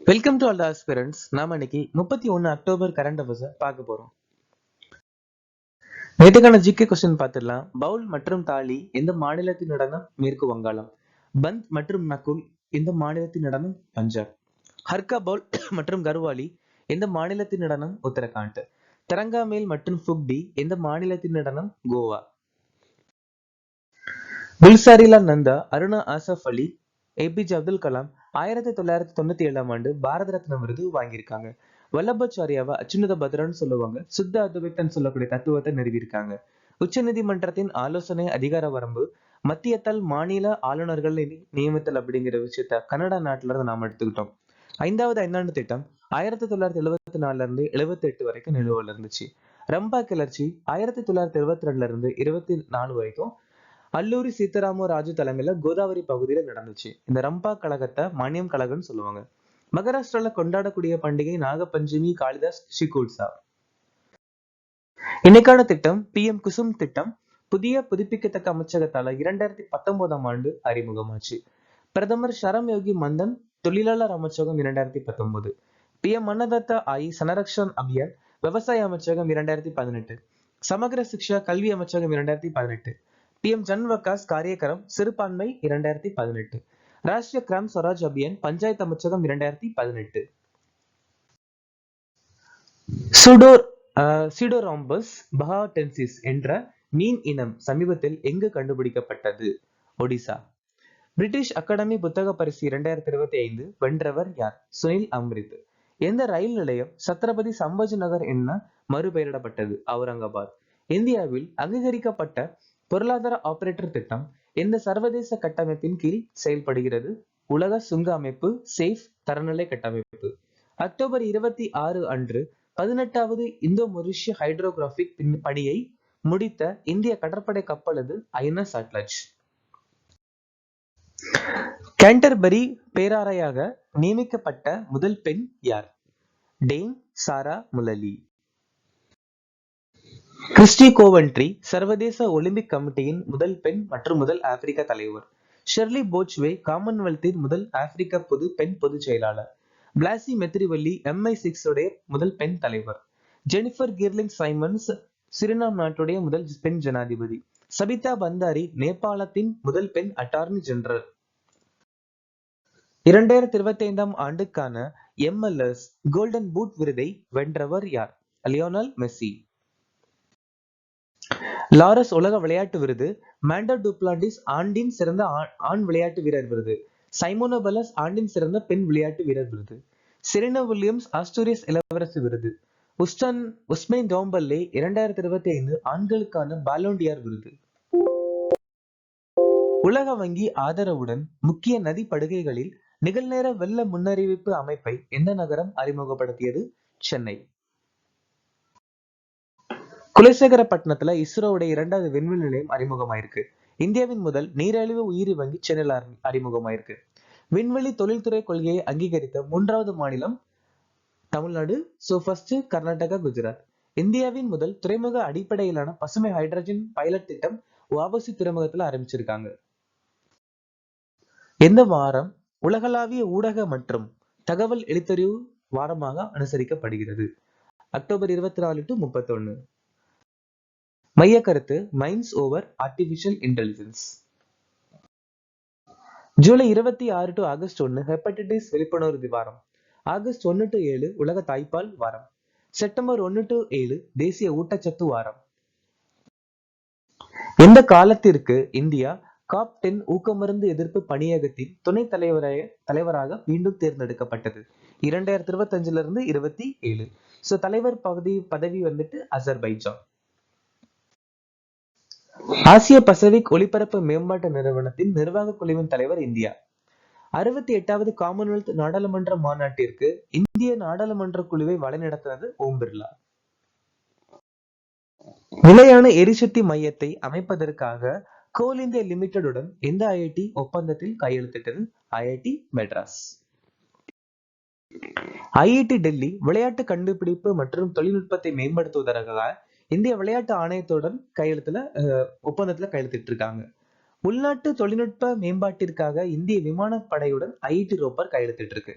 Welcome to all the aspirants. நாம இன்னைக்கு 31 October current affairs பார்க்க போறோம். நேற்றுக்கான ஜிகே கொஸ்டின் பார்த்துடலாம். பவுல் மற்றும் தாலி எந்த மாநிலத்தின் நடனம்? மேற்கு வங்காளம். பந்த் மற்றும் நகுல் எந்த மாநிலத்தின் நடனம்? பஞ்சாப். ஹர்கா பவுல் மற்றும் கர்வாலி எந்த மாநிலத்தின் நடனம்? உத்தரகாண்ட். தரங்காமேல் மற்றும் ஃபுக்டி எந்த மாநிலத்தின் நடனம்? கோவா. குல்சாரிலா நந்தா, அருணா ஆசப் அலி, ஏபிஜே அப்துல் கலாம் 1997ஆம் ஆண்டு பாரத ரத்னா விருது வாங்கியிருக்காங்க. வல்லபாச்சாரியாவை அச்சுநத பத்ரன்னு சொல்லுவாங்க. சுத்த அத்வைத்தன்னு சொல்லக்கூடிய தத்துவத்தை நிறுவியிருக்காங்க. உச்ச நீதிமன்றத்தின் ஆலோசனை அதிகார வரம்பு மத்தியத்தால் மாநில ஆளுநர்கள் நியமித்தல் அப்படிங்கிற விஷயத்த கனடா நாட்டுல இருந்து நாம எடுத்துக்கிட்டோம். 5வது ஐந்தாண்டு திட்டம் 1974 இருந்து 78 வரைக்கும் நிலுவையில் இருந்துச்சு. ரம்பா கிளர்ச்சி 1972 இருந்து 24 வரைக்கும் அல்லூரி சீதாராம ராஜு தலைமையில கோதாவரி பகுதியில நடந்துச்சு. இந்த ரம்பா கழகத்தை மானியம் கழகம்னு சொல்லுவாங்க. மகாராஷ்டிரால கொண்டாடக்கூடிய பண்டிகை நாகபஞ்சமி, காளிதாஸ் ஷிகோட்சா. இன்னைக்கான திட்டம் PM குசும் திட்டம் புதிய புதுப்பிக்கத்தக்க அமைச்சகத்தால 2019ஆம் ஆண்டு அறிமுகமாச்சு. பிரதமர் ஷரம் யோகி மந்தன் தொழிலாளர் அமைச்சகம் 2019. PM அன்னதாத்தா ஆயி சனரக்ஷன் அபியான் விவசாய அமைச்சகம் 2018. சமகர சிக்ஷா கல்வி அமைச்சகம் 2018. PM ஜன் வகாஸ் காரியக்கரம் சிறுபான்மை 2018. ராஷ்டிரிய கிராம் ஸ்வராஜ் அபியான் பஞ்சாயத்து அமைச்சகம் 2018. சூடோராம்பஸ் பஹாடென்சிஸ் என்ற மீன் இனம் சமீபத்தில் எங்கு கண்டுபிடிக்கப்பட்டது? ஒடிசா. பிரிட்டிஷ் அகாடமி புத்தக பரிசு 2025 வென்றவர் யார்? சுனில் அம்ரித். எந்த ரயில் நிலையம் சத்ரபதி சம்பாஜி நகர் என மறுபெயரிடப்பட்டது? அவுரங்காபாத். இந்தியாவில் அங்கீகரிக்கப்பட்ட பொருளாதார ஆபரேட்டர் திட்டம் எந்த சர்வதேச கட்டமைப்பின் கீழ் செயல்படுகிறது? உலக சுங்க அமைப்பு, சேஃப் தரநிலை கட்டமைப்பு. அக்டோபர் 26 அன்று 18வது இந்தோ மொரிஷிய ஹைட்ரோகிராபிக் பணியை முடித்த இந்திய கடற்படை கப்பல் அது INS அட்லஜ். கேண்டர்பரி பேராயராக நியமிக்கப்பட்ட முதல் பெண் யார்? டேம் சாரா முலலி. கிறிஸ்டி கோவன்ட்ரி சர்வதேச ஒலிம்பிக் கமிட்டியின் முதல் பெண் மற்றும் முதல் ஆப்பிரிக்க தலைவர். ஷெர்லி போச்வே காமன்வெல்த்தின் முதல் ஆப்பிரிக்க பெண் பொதுச் செயலாளர். பிளாசி மெத்ரிவல்லி MI6 உடைய முதல் பெண் தலைவர். ஜெனிஃபர் கிர்லிங் சைமன்ஸ் சுரினாம் நாட்டுடைய முதல் பெண் ஜனாதிபதி. சபிதா பந்தாரி நேபாளத்தின் முதல் பெண் அட்டார்னி ஜெனரல். 2025ஆம் ஆண்டுக்கான MLS கோல்டன் பூட் விருதை வென்றவர் யார்? Lionel Messi. லாரஸ் உலக விளையாட்டு விருது. மாண்டோ டுப்ளாண்டிஸ் ஆண்டின் சிறந்த ஆண் விளையாட்டு வீரர் விருது. சைமோனா பலஸ் ஆண்டின் சிறந்த பெண் விளையாட்டு வீரர் விருது. செரீனா வில்லியம்ஸ் ஆஸ்டூரியஸ் இளவரசி விருது. உஸ்மைன் டோம்பல்லே 2025 ஆண்களுக்கான பாலோண்டியார் விருது. உலக வங்கி ஆதரவுடன் முக்கிய நதி படுகைகளில் நிகழ்நேர வெள்ள முன்னறிவிப்பு அமைப்பை எந்த நகரம் அறிமுகப்படுத்தியது? சென்னை. குலசேகரப்பட்டினத்துல இஸ்ரோவுடைய 2வது விண்வெளி நிலையம் அறிமுகமாயிருக்கு. இந்தியாவின் முதல் நீரழிவு உயிரி வங்கி சென்னையில் அறிமுகமாயிருக்கு. விண்வெளி தொழில்துறை கொள்கையை அங்கீகரித்த 3வது மாநிலம் தமிழ்நாடு. ஃபர்ஸ்ட் கர்நாடகா, குஜராத். இந்தியாவின் முதல் துறைமுக அடிப்படையிலான பசுமை ஹைட்ரஜன் பைலட் திட்டம் வாபசி துறைமுகத்துல ஆரம்பிச்சிருக்காங்க. எந்த வாரம் உலகளாவிய ஊடக மற்றும் தகவல் எழுத்தறிவு வாரமாக அனுசரிக்கப்படுகிறது? October 24 to 31. மைய கருத்து minds over artificial intelligence. July 26 to August 1 hepatitis விழிப்புணர்வு வாரம். ஆகஸ்ட் 1 to 7 உலக தாய்ப்பால் வாரம். செப்டம்பர் 1 to 7 தேசிய ஊட்டச்சத்து வாரம். எந்த காலத்திற்கு இந்தியா COP10 ஊக்கமருந்து எதிர்ப்பு பணியகத்தின் துணை தலைவராக மீண்டும் தேர்ந்தெடுக்கப்பட்டது? 2025 இருந்து 27. தலைவர் பதவி வந்துட்டு அசர்பைஜான். ஆசிய பசிபிக் ஒலிபரப்பு மேம்பாட்டு நிறுவனத்தின் நிர்வாக குழுவின் தலைவர் இந்தியா. 68வது காமன்வெல்த் நாடாளுமன்ற மாநாட்டிற்கு இந்திய நாடாளுமன்ற குழுவை வழிநடத்தினது ஓம் பிர்லா. நிலையான எரிசக்தி மையத்தை அமைப்பதற்காக கோல் இந்தியா லிமிடெடுடன் எந்த IIT ஒப்பந்தத்தில் கையெழுத்திட்டது? IIT மெட்ராஸ். IIT டெல்லி விளையாட்டு கண்டுபிடிப்பு மற்றும் தொழில்நுட்பத்தை மேம்படுத்துவதற்காக இந்திய விளையாட்டு ஆணையத்துடன் ஒப்பந்தத்துல கையெழுத்திட்டு இருக்காங்க. உள்நாட்டு தொழில்நுட்ப மேம்பாட்டிற்காக இந்திய விமானப்படையுடன் IIT ரோப்பர் கையெழுத்திட்டு இருக்கு.